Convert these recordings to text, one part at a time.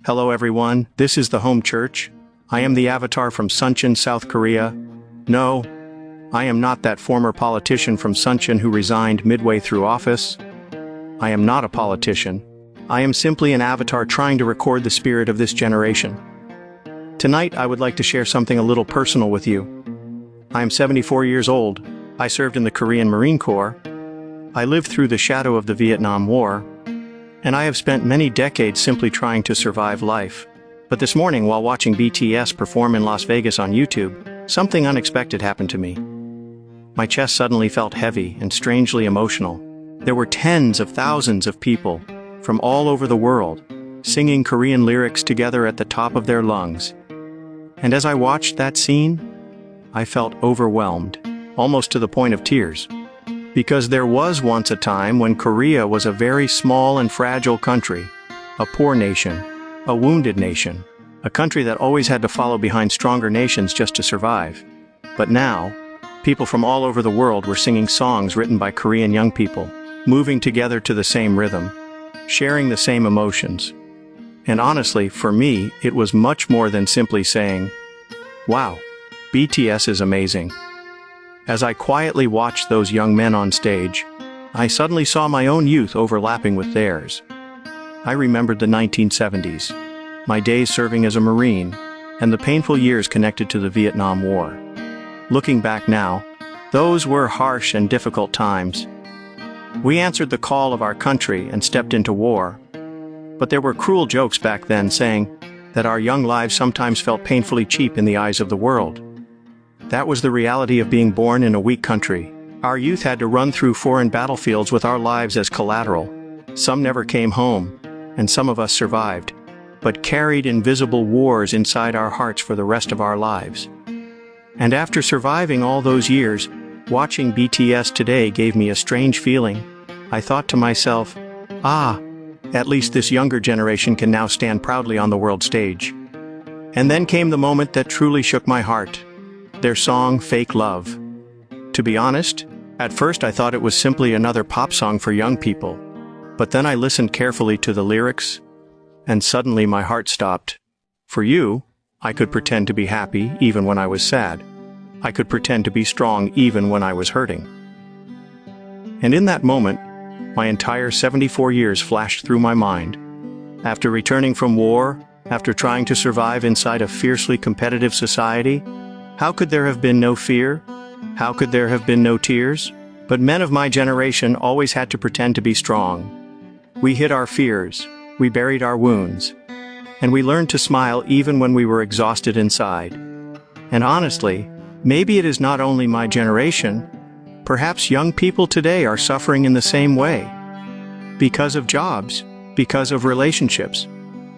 Hello everyone, this is the home church. I am the avatar from Suncheon, South Korea. No, I am not that former politician from Suncheon who resigned midway through office. I am not a politician. I am simply an avatar trying to record the spirit of this generation. Tonight I would like to share something a little personal with you. I am 74 years old. I served in the Korean Marine Corps. I lived through the shadow of the Vietnam War. And I have spent many decades simply trying to survive life. But this morning, while watching BTS perform in Las Vegas on YouTube, something unexpected happened to me. My chest suddenly felt heavy and strangely emotional. There were tens of thousands of people from all over the world singing Korean lyrics together at the top of their lungs. And as I watched that scene, I felt overwhelmed, almost to the point of tears. Because there was once a time when Korea was a very small and fragile country, a poor nation, a wounded nation, a country that always had to follow behind stronger nations just to survive. But now, people from all over the world were singing songs written by Korean young people, moving together to the same rhythm, sharing the same emotions. And honestly, for me, it was much more than simply saying, "Wow, BTS is amazing." As I quietly watched those young men on stage, I suddenly saw my own youth overlapping with theirs. I remembered the 1970s, my days serving as a Marine, and the painful years connected to the Vietnam War. Looking back now, those were harsh and difficult times. We answered the call of our country and stepped into war. But there were cruel jokes back then saying that our young lives sometimes felt painfully cheap in the eyes of the world. That was the reality of being born in a weak country. Our youth had to run through foreign battlefields with our lives as collateral. Some never came home, and some of us survived, but carried invisible wars inside our hearts for the rest of our lives. And after surviving all those years, watching BTS today gave me a strange feeling. I thought to myself, at least this younger generation can now stand proudly on the world stage. And then came the moment that truly shook my heart. Their song, Fake Love. To be honest, at first I thought it was simply another pop song for young people. But then I listened carefully to the lyrics, and suddenly my heart stopped. For you, I could pretend to be happy even when I was sad. I could pretend to be strong even when I was hurting. And in that moment, my entire 74 years flashed through my mind. After returning from war, after trying to survive inside a fiercely competitive society, how could there have been no fear? How could there have been no tears? But men of my generation always had to pretend to be strong. We hid our fears, we buried our wounds, and we learned to smile even when we were exhausted inside. And honestly, maybe it is not only my generation, perhaps young people today are suffering in the same way. Because of jobs, because of relationships,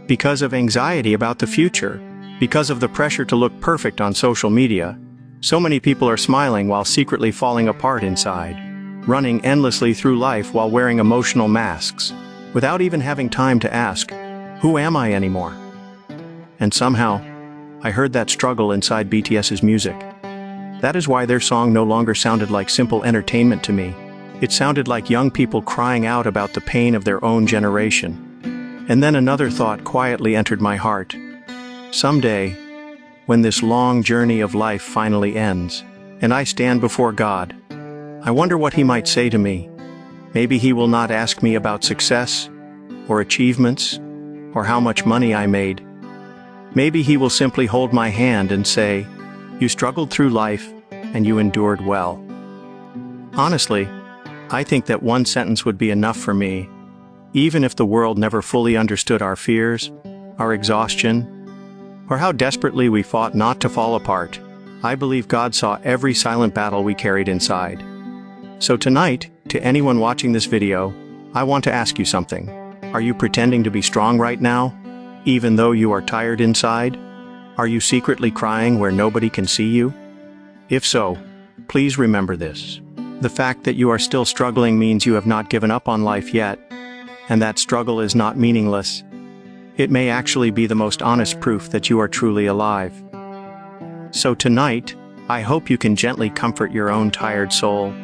because of anxiety about the future, because of the pressure to look perfect on social media, so many people are smiling while secretly falling apart inside, running endlessly through life while wearing emotional masks, without even having time to ask, "Who am I anymore?" And somehow, I heard that struggle inside BTS's music. That is why their song no longer sounded like simple entertainment to me. It sounded like young people crying out about the pain of their own generation. And then another thought quietly entered my heart. Someday, when this long journey of life finally ends, and I stand before God, I wonder what He might say to me. Maybe He will not ask me about success, or achievements, or how much money I made. Maybe He will simply hold my hand and say, "You struggled through life, and you endured well." Honestly, I think that one sentence would be enough for me, even if the world never fully understood our fears, our exhaustion, or how desperately we fought not to fall apart. I believe God saw every silent battle we carried inside. So tonight, to anyone watching this video, I want to ask you something. Are you pretending to be strong right now, even though you are tired inside? Are you secretly crying where nobody can see you? If so, please remember this. The fact that you are still struggling means you have not given up on life yet, and that struggle is not meaningless. It may actually be the most honest proof that you are truly alive. So tonight, I hope you can gently comfort your own tired soul,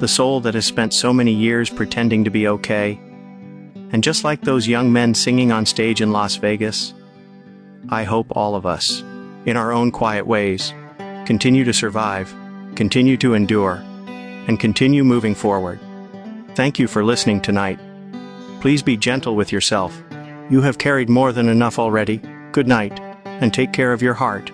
the soul that has spent so many years pretending to be okay. And just like those young men singing on stage in Las Vegas, I hope all of us, in our own quiet ways, continue to survive, continue to endure, and continue moving forward. Thank you for listening tonight. Please be gentle with yourself. You have carried more than enough already. Good night, and take care of your heart.